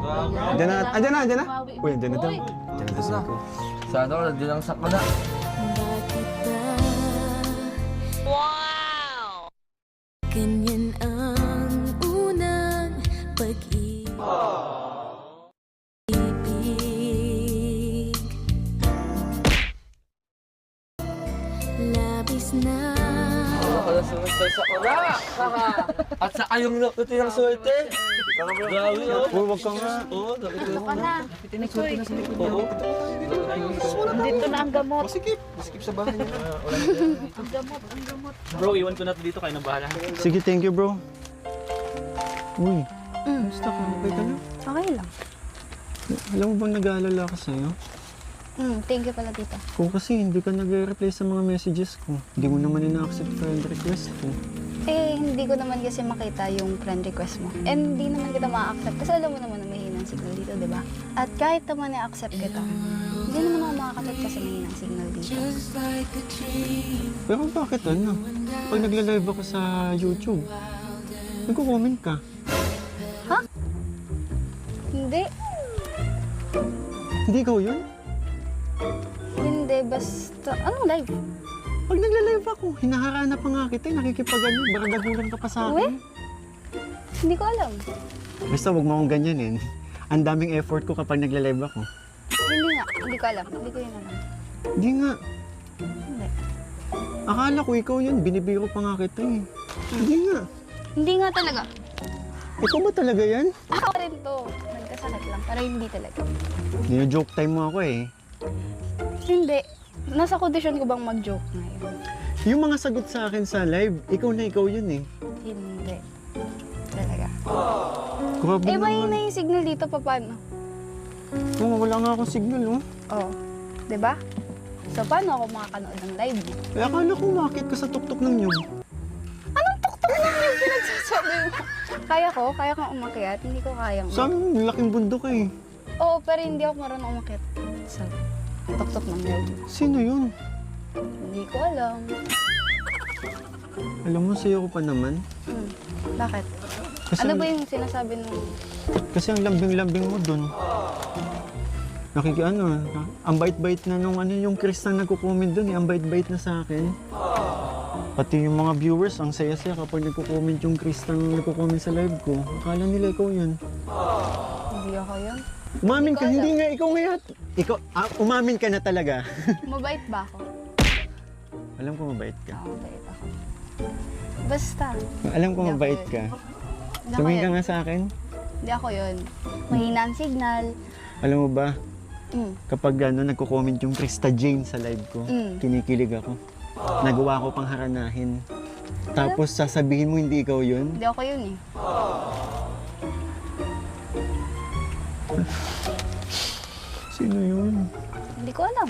Andyan na, andyan na, andyan na. Uy, andyan na daw. Uy. Andyan na daw sila ko. Sana ako, nandiyan lang sa kana. Wow! Ganyan ang unang pag-ibig. Labis na. Wala sumunod sa kana. At sa kayong nakuti ng swerte. Grabe, oh. Uy, wag ka nga. Oo, nakita ko. Oo. Dito na ang gamot. Masikip sa bahay niya. Ang gamot. Bro, iwan ko na dito, kayo nang bahala. Sige, thank you, bro. Uy, basta ka. Okay ka na? Okay lang. Alam mo bang nag-aalala ako sa'yo? Thank you pala tita. Kung kasi hindi ka nag-reply sa mga messages ko. Hindi mo naman ina-accept friend request ko. Eh, hindi ko naman kasi makita yung friend request mo. And hindi naman kita ma-accept kasi alam mo naman na may hinang signal dito, di ba? At kahit naman i-accept kita, hindi naman ako makakachat kasi may hinang signal dito. Pero bakit ano? Pag nagla-live ako sa YouTube, nagko-comment ka. Ha? Hindi. Hindi ikaw yun? Hindi, basta... Anong live? Pag nagla-live ako, hinaharana pa nga kita, nakikipag-ano, baka dagulan ka pa sa Uwe? akin. Hindi ko alam. Basta wag mo akong ganyanin. Ang daming effort ko kapag nagla-live ako. Hindi nga. Hindi ko alam. Hindi ko yun alam. Hindi nga. Hindi. Akala ko ikaw yun, binibiro pa nga kita eh. Hindi nga. Hindi nga talaga. Ikaw ba talaga yan? Ako rin to. Nagkasakit lang. Pero hindi talaga. Nino-joke time mo ako eh. Hindi. Nasa kondisyon ko bang mag-joke ngayon? Yung mga sagot sa akin sa live, ikaw na ikaw yun eh. Hindi. Talaga. Grabe Eh, naman. mahina yung signal dito, paano? Oh, wala nga akong signal oh. Oo. Diba? So, paano ako makakanood ng live mo? Eh, akala ko umakit ka sa tuktok ng nyug. Anong tuktok lang yung pinagsasabi mo? Kaya kong umakyat. Hindi ko kayang. Sa amin, laking bundok eh. Oo, pero hindi ako marunong umakyat sa tuktok ng live mo. Sino yun? Hindi ko alam. Alam mo, sa'yo ko pa naman. Bakit? Kasi Ano ba yung sinasabi mo? Kasi ang lambing-lambing mo dun. Ang bait-bait na nung yung Chris na nagko-comment dun eh. Ang bait-bait na sa akin. Pati yung mga viewers, ang saya-saya kapag nagko-comment yung Chris na nagko-comment sa live ko. Akala nila ikaw yun. Hindi ako yun. Umamin ka, Hindi ko hindi nga ikaw ngayon. Ikaw, umamin ka na talaga. Mabait ba ako? Alam ko mabait ka. Oo, mabait ako. Basta. Alam ko Hindi ako mabait yun. ka. Hindi ako Tumingin ka yun. nga sa akin. Hindi ako yun. Mahina ang signal. Alam mo ba, Mm. kapag nagko-comment yung Krista Jane sa live ko, kinikilig ako. Nagawa ko pang haranahin. Tapos sasabihin mo hindi ikaw yun. Hindi ako yun eh. Sino yun? Hindi ko alam.